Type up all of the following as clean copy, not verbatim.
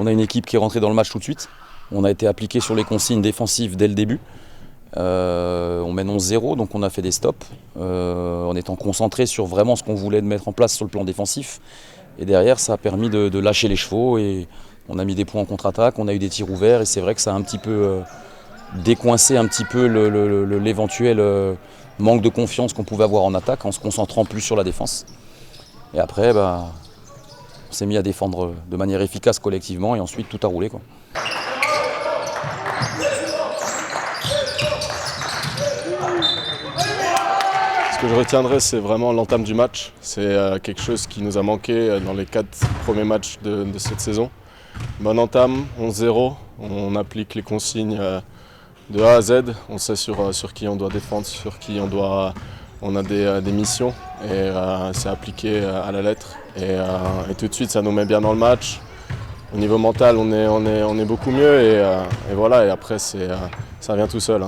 a une équipe qui est rentrée dans le match tout de suite. On a été appliqué sur les consignes défensives dès le début. On mène 11-0, donc on a fait des stops en étant concentré sur vraiment ce qu'on voulait mettre en place sur le plan défensif. Et derrière, ça a permis de lâcher les chevaux et on a mis des points en contre-attaque, on a eu des tirs ouverts et c'est vrai que ça a un petit peu décoincé un petit peu l'éventuel manque de confiance qu'on pouvait avoir en attaque en se concentrant plus sur la défense. Et après, on s'est mis à défendre de manière efficace collectivement et ensuite tout a roulé, quoi. Ce que je retiendrai, c'est vraiment l'entame du match. C'est quelque chose qui nous a manqué dans les 4 premiers matchs de cette saison. Bonne entame, 11-0, on applique les consignes de A à Z. On sait sur qui on doit défendre, sur qui on a des missions et c'est appliqué à la lettre. Et tout de suite, ça nous met bien dans le match. Au niveau mental, on est beaucoup mieux et voilà. Et après, ça vient tout seul.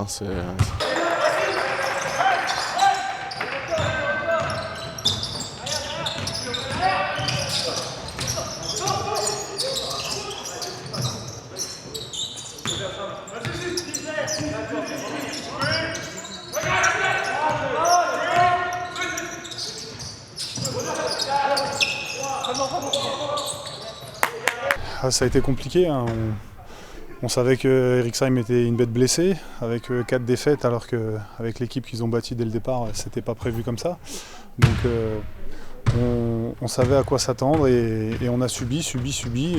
Ça a été compliqué, hein. On savait que Eriksheim était une bête blessée, avec 4 défaites, alors qu'avec l'équipe qu'ils ont bâtie dès le départ, c'était pas prévu comme ça. Donc on savait à quoi s'attendre et on a subi,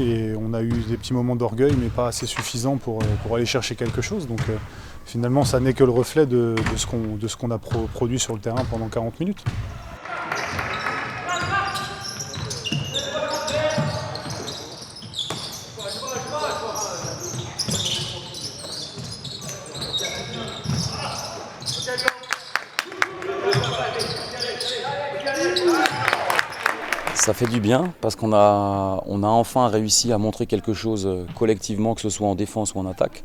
et on a eu des petits moments d'orgueil, mais pas assez suffisants pour aller chercher quelque chose. Donc finalement, ça n'est que le reflet de ce qu'on a produit sur le terrain pendant 40 minutes. Ça fait du bien parce qu'on a enfin réussi à montrer quelque chose collectivement, que ce soit en défense ou en attaque.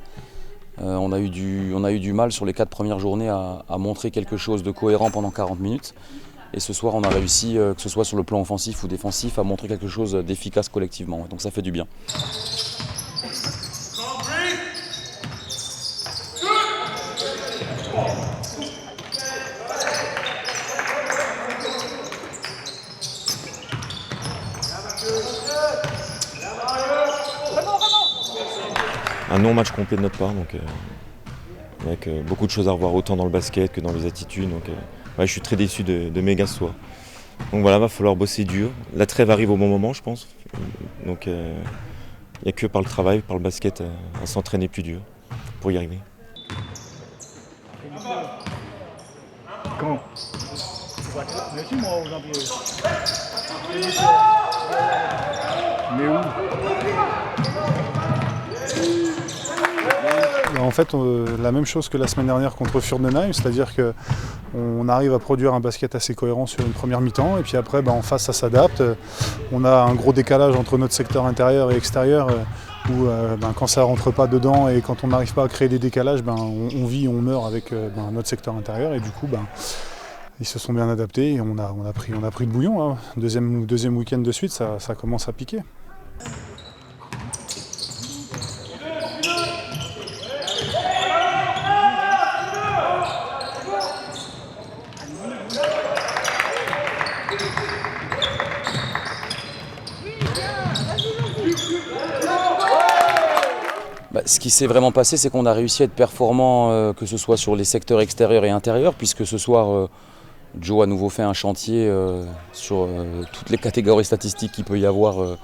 On a eu du mal sur les 4 premières journées à montrer quelque chose de cohérent pendant 40 minutes. Et ce soir, on a réussi, que ce soit sur le plan offensif ou défensif, à montrer quelque chose d'efficace collectivement. Donc ça fait du bien. Un non-match complet de notre part, donc avec beaucoup de choses à revoir autant dans le basket que dans les attitudes. Donc, je suis très déçu de Méga ce soir. Donc voilà, va falloir bosser dur. La trêve arrive au bon moment, je pense. Donc il n'y a que par le travail, par le basket, à s'entraîner plus dur pour y arriver. Quand mais où? En fait, la même chose que la semaine dernière contre Fürdenheim, c'est-à-dire qu'on arrive à produire un basket assez cohérent sur une première mi-temps et puis après en face ça s'adapte. On a un gros décalage entre notre secteur intérieur et extérieur où quand ça ne rentre pas dedans et quand on n'arrive pas à créer des décalages, on vit, on meurt avec notre secteur intérieur et du coup ils se sont bien adaptés et on a pris le bouillon, hein. Deuxième week-end de suite, ça commence à piquer. Ce qui s'est vraiment passé, c'est qu'on a réussi à être performant, que ce soit sur les secteurs extérieurs et intérieurs, puisque ce soir, Joe a à nouveau fait un chantier sur toutes les catégories statistiques qu'il peut y avoir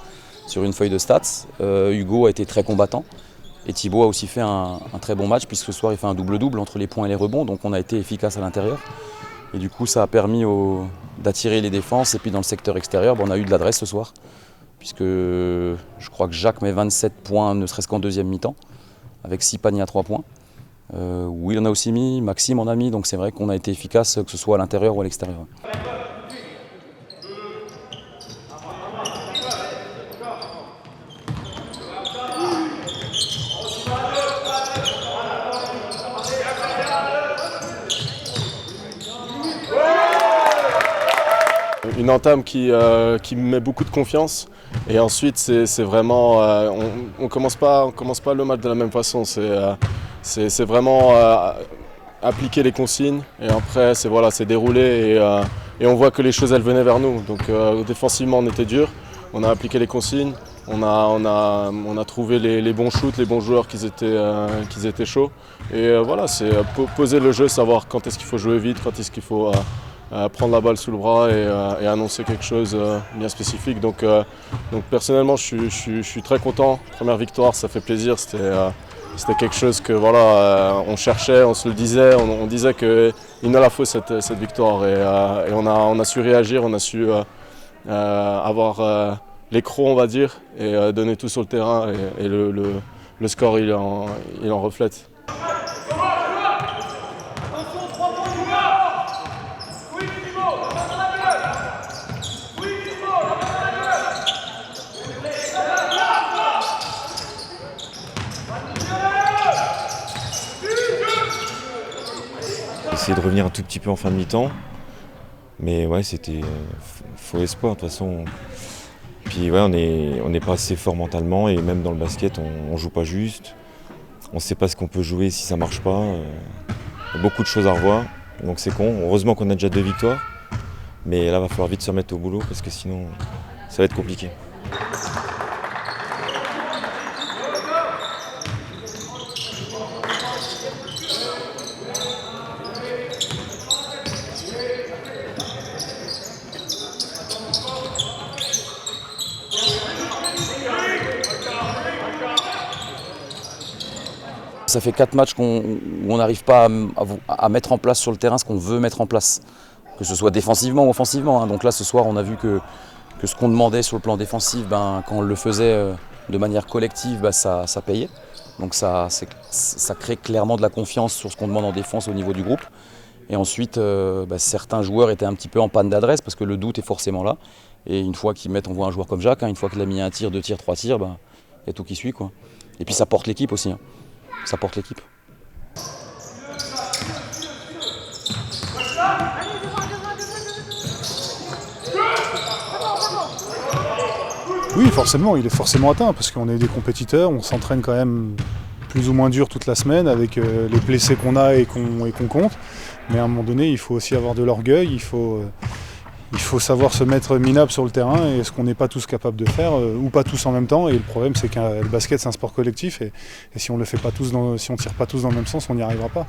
sur une feuille de stats. Hugo a été très combattant et Thibaut a aussi fait un très bon match, puisque ce soir il fait un double-double entre les points et les rebonds, donc on a été efficace à l'intérieur. Et du coup, ça a permis d'attirer les défenses. Et puis dans le secteur extérieur, on a eu de l'adresse ce soir, puisque je crois que Jacques met 27 points, ne serait-ce qu'en deuxième mi-temps, avec 6 paniers à 3 points. Will en a aussi mis, Maxime en a mis, donc c'est vrai qu'on a été efficace, que ce soit à l'intérieur ou à l'extérieur. Une entame qui me met beaucoup de confiance Et ensuite, c'est vraiment, on commence pas le match de la même façon. C'est vraiment appliquer les consignes et après c'est dérouler et on voit que les choses elles venaient vers nous. Donc défensivement on était dur, on a appliqué les consignes, on a trouvé les bons shoots, les bons joueurs qui étaient chauds. Et voilà, c'est poser le jeu, savoir quand est-ce qu'il faut jouer vite, quand est-ce qu'il faut prendre la balle sous le bras et annoncer quelque chose bien spécifique. Donc personnellement je suis très content. Première victoire, ça fait plaisir. C'était quelque chose que on cherchait, on se le disait, on disait qu'il nous la faut cette victoire et on a su réagir, on a su avoir les crocs on va dire et donner tout sur le terrain et le score il en reflète. Essayer de revenir un tout petit peu en fin de mi-temps. Mais ouais, c'était faux espoir de toute façon. Puis ouais, on n'est pas assez fort mentalement et même dans le basket, on joue pas juste. On ne sait pas ce qu'on peut jouer si ça marche pas. Il y a beaucoup de choses à revoir. Donc c'est con. Heureusement qu'on a déjà 2 victoires. Mais là, il va falloir vite se remettre au boulot parce que sinon, ça va être compliqué. Ça fait 4 matchs où on n'arrive pas à mettre en place sur le terrain ce qu'on veut mettre en place, que ce soit défensivement ou offensivement. Donc là, ce soir, on a vu que ce qu'on demandait sur le plan défensif, quand on le faisait de manière collective, ça payait. Donc ça crée clairement de la confiance sur ce qu'on demande en défense au niveau du groupe. Et ensuite, certains joueurs étaient un petit peu en panne d'adresse parce que le doute est forcément là. Et une fois on voit un joueur comme Jacques, une fois qu'il a mis un tir, 2 tirs, 3 tirs, il y a tout qui suit, quoi. Et puis ça porte l'équipe aussi. Ça porte l'équipe. Oui, forcément, il est forcément atteint parce qu'on est des compétiteurs, on s'entraîne quand même plus ou moins dur toute la semaine avec les blessés qu'on a et qu'on compte. Mais à un moment donné, il faut aussi avoir de l'orgueil, il faut savoir se mettre minable sur le terrain et ce qu'on n'est pas tous capables de faire ou pas tous en même temps. Et le problème, c'est que le basket, c'est un sport collectif et si on le fait pas tous, si on tire pas tous dans le même sens, on n'y arrivera pas.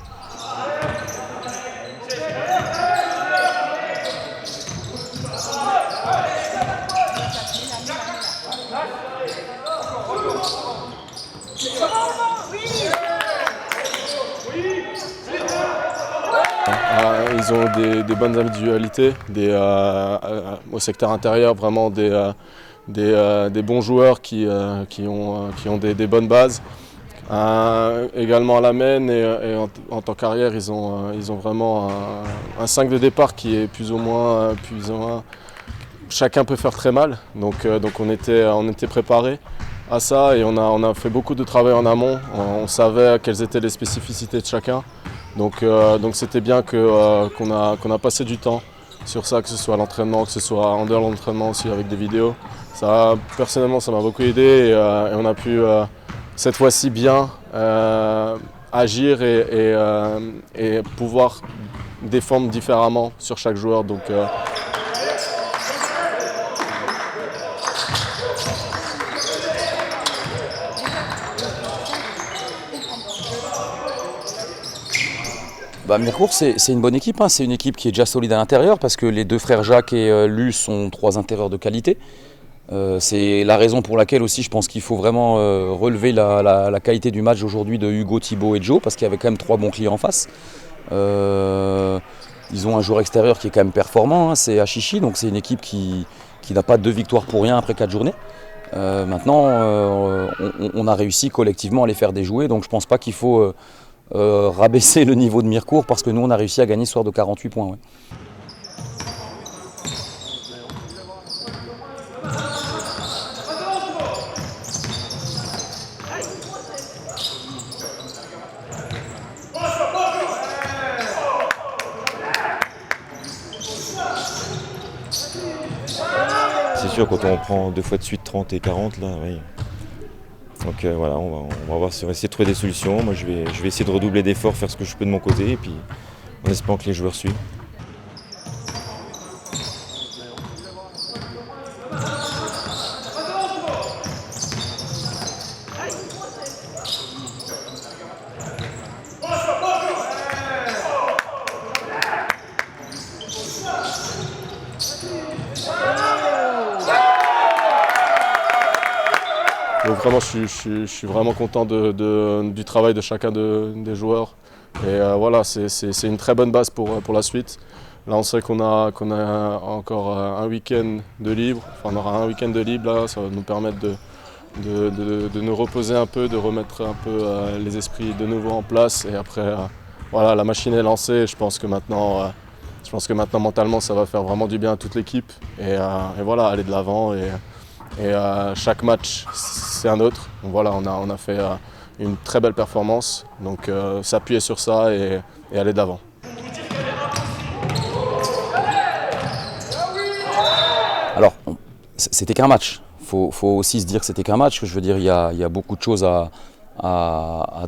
Ils ont des bonnes individualités, au secteur intérieur, vraiment des bons joueurs qui ont des bonnes bases. Également à la main et en tant qu'arrière, ils ont vraiment un 5 de départ qui est plus ou moins chacun peut faire très mal. Donc on était préparés à ça et on a fait beaucoup de travail en amont. On savait quelles étaient les spécificités de chacun. Donc c'était bien qu'on a passé du temps sur ça, que ce soit à l'entraînement, que ce soit en dehors de l'entraînement aussi avec des vidéos. Ça, personnellement, ça m'a beaucoup aidé et on a pu cette fois-ci bien agir et pouvoir défendre différemment sur chaque joueur. Donc, Mirecourt, c'est une bonne équipe, c'est une équipe qui est déjà solide à l'intérieur parce que les 2 frères Jacques et Luce sont 3 intérieurs de qualité. C'est la raison pour laquelle aussi je pense qu'il faut vraiment relever la qualité du match aujourd'hui de Hugo, Thibaut et Joe parce qu'il y avait quand même 3 bons clients en face. Ils ont un joueur extérieur qui est quand même performant, c'est Achichi, donc c'est une équipe qui n'a pas 2 victoires pour rien après 4 journées. Maintenant, on a réussi collectivement à les faire déjouer, donc je ne pense pas qu'il faut rabaisser le niveau de Mirecourt parce que nous on a réussi à gagner ce soir de 48 points. Ouais. C'est sûr, quand on prend 2 fois de suite 30 et 40, là, oui. Donc voilà, on va voir si on va essayer de trouver des solutions. Moi, je vais essayer de redoubler d'efforts, faire ce que je peux de mon côté, et puis en espérant que les joueurs suivent. Donc vraiment, je suis vraiment content du travail de chacun des joueurs. Et voilà, c'est une très bonne base pour la suite. Là, on sait qu'on a encore un week-end de libre. Enfin, on aura un week-end de libre là, ça va nous permettre de nous reposer un peu, de remettre un peu les esprits de nouveau en place. Et après, voilà, la machine est lancée. Je pense que maintenant, mentalement, ça va faire vraiment du bien à toute l'équipe. Et voilà, aller de l'avant. Et chaque match, c'est un autre. Donc voilà, on a fait une très belle performance. Donc s'appuyer sur ça et aller de l'avant. Alors, c'était qu'un match. Faut aussi se dire que c'était qu'un match. Je veux dire, il y a beaucoup de choses à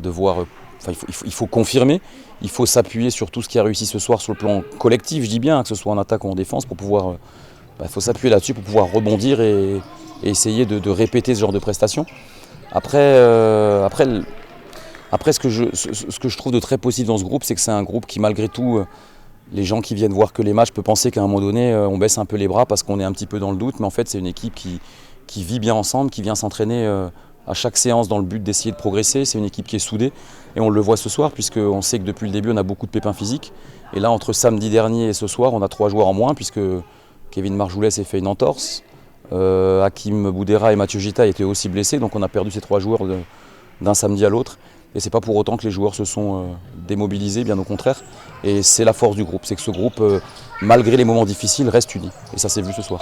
devoir. Enfin, il faut confirmer. Il faut s'appuyer sur tout ce qui a réussi ce soir sur le plan collectif. Je dis bien, que ce soit en attaque ou en défense, pour pouvoir. Il faut s'appuyer là-dessus pour pouvoir rebondir et essayer de répéter ce genre de prestations. Après, ce que je trouve de très positif dans ce groupe, c'est que c'est un groupe qui, malgré tout, les gens qui viennent voir que les matchs peuvent penser qu'à un moment donné, on baisse un peu les bras parce qu'on est un petit peu dans le doute. Mais en fait, c'est une équipe qui vit bien ensemble, qui vient s'entraîner à chaque séance dans le but d'essayer de progresser. C'est une équipe qui est soudée. Et on le voit ce soir, puisqu'on sait que depuis le début, on a beaucoup de pépins physiques. Et là, entre samedi dernier et ce soir, on a 3 joueurs en moins, puisque Kevin Marjoulès s'est fait une entorse. Hakim Boudera et Mathieu Gita étaient aussi blessés, donc on a perdu ces 3 joueurs d'un samedi à l'autre. Et c'est pas pour autant que les joueurs se sont démobilisés, bien au contraire. Et c'est la force du groupe, c'est que ce groupe, malgré les moments difficiles, reste uni. Et ça s'est vu ce soir.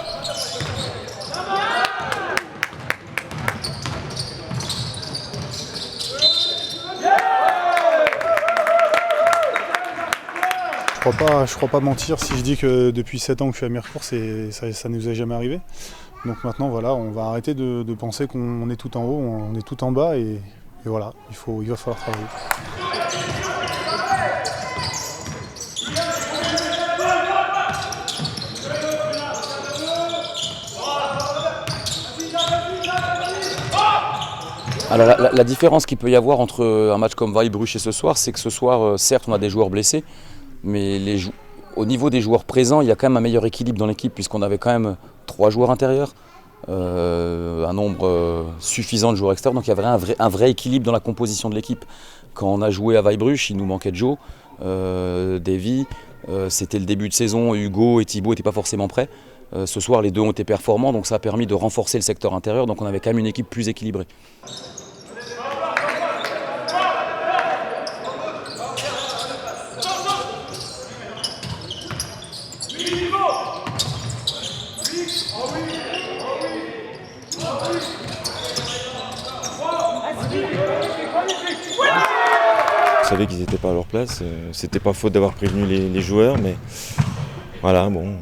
Je crois pas mentir si je dis que depuis 7 ans que je suis à Mirecourt, ça ne nous est jamais arrivé. Donc maintenant, voilà, on va arrêter de penser qu'on est tout en haut, on est tout en bas et voilà, il va falloir travailler. Alors la différence qu'il peut y avoir entre un match comme Weilbruch et ce soir, c'est que ce soir, certes, on a des joueurs blessés, mais au niveau des joueurs présents, il y a quand même un meilleur équilibre dans l'équipe, puisqu'on avait quand même 3 joueurs intérieurs, un nombre suffisant de joueurs extérieurs, donc il y avait un vrai équilibre dans la composition de l'équipe. Quand on a joué à Weilbruch, il nous manquait Joe, Davy, c'était le début de saison, Hugo et Thibaut n'étaient pas forcément prêts. Ce soir, les deux ont été performants, donc ça a permis de renforcer le secteur intérieur, donc on avait quand même une équipe plus équilibrée. Je savais qu'ils n'étaient pas à leur place, c'était pas faute d'avoir prévenu les joueurs, mais voilà, bon,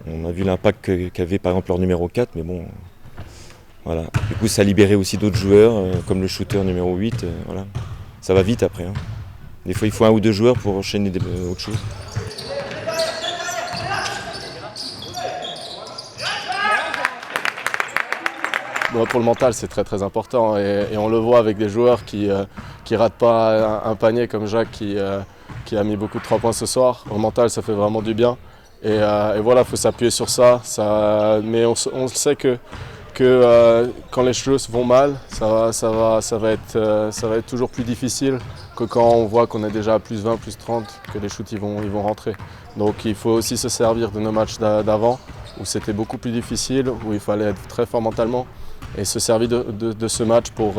on a vu l'impact qu'avait par exemple leur numéro 4, mais bon, voilà. Du coup ça a libéré aussi d'autres joueurs, comme le shooter numéro 8, voilà. Ça va vite après, hein. Des fois il faut 1 ou 2 joueurs pour enchaîner autre chose. Bon, pour le mental, c'est très très important et on le voit avec des joueurs qui ratent pas un panier comme Jacques qui a mis beaucoup de 3 points ce soir. Au mental, ça fait vraiment du bien et voilà, il faut s'appuyer sur ça. Mais on sait que quand les choses vont mal, ça va être toujours plus difficile que quand on voit qu'on est déjà à plus 20, plus 30, que les shoots ils vont rentrer. Donc il faut aussi se servir de nos matchs d'avant où c'était beaucoup plus difficile, où il fallait être très fort mentalement. Et se servir de ce match pour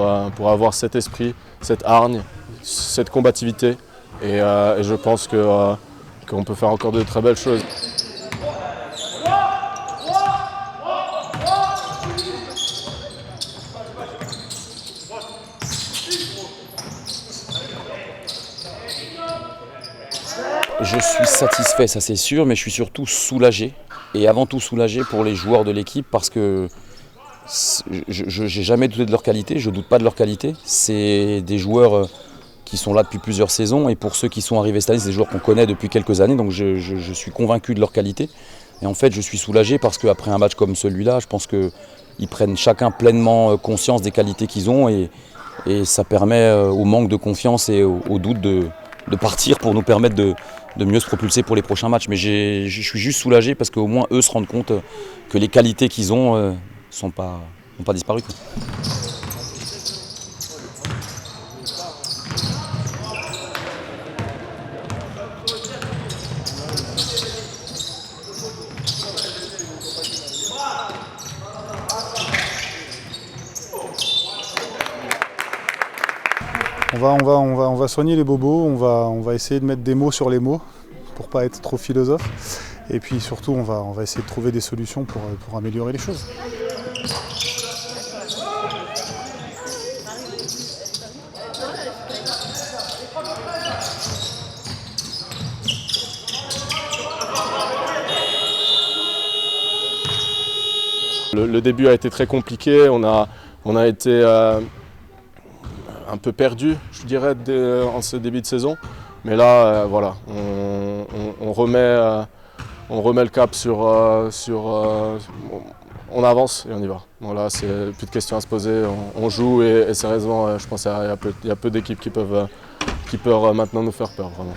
avoir cet esprit, cette hargne, cette combativité. Et je pense qu'on peut faire encore de très belles choses. Je suis satisfait, ça c'est sûr, mais je suis surtout soulagé. et avant tout soulagé pour les joueurs de l'équipe parce que je n'ai jamais douté de leur qualité, je ne doute pas de leur qualité. C'est des joueurs qui sont là depuis plusieurs saisons et pour ceux qui sont arrivés cette année, c'est des joueurs qu'on connaît depuis quelques années, donc je suis convaincu de leur qualité. Et en fait, je suis soulagé parce qu'après un match comme celui-là, je pense qu'ils prennent chacun pleinement conscience des qualités qu'ils ont et ça permet au manque de confiance et au doute de partir pour nous permettre de mieux se propulser pour les prochains matchs. Mais je suis juste soulagé parce qu'au moins eux se rendent compte que les qualités qu'ils ont n'ont pas disparu. On va soigner les bobos, on va essayer de mettre des mots sur les mots pour pas être trop philosophe. Et puis surtout, on va essayer de trouver des solutions pour améliorer les choses. Le début a été très compliqué, on a été un peu perdu, je dirais, en ce début de saison. Mais là, voilà, on remet le cap on avance et on y va. Voilà, c'est plus de questions à se poser, on joue et sérieusement, je pense qu'il y a peu d'équipes qui peuvent maintenant nous faire peur, vraiment.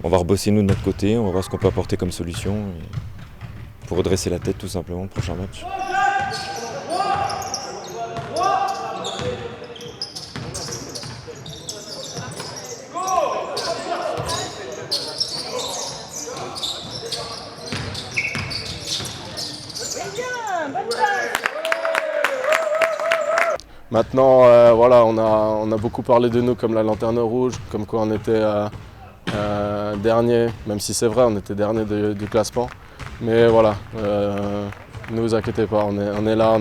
On va rebosser nous de notre côté, on va voir ce qu'on peut apporter comme solution pour redresser la tête tout simplement le prochain match. Maintenant, voilà, on a beaucoup parlé de nous comme la lanterne rouge, comme quoi on était dernier, même si c'est vrai, on était dernier du classement. Mais voilà, ne vous inquiétez pas, on est là,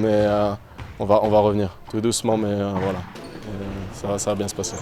on va revenir tout doucement, mais voilà, ça va bien se passer.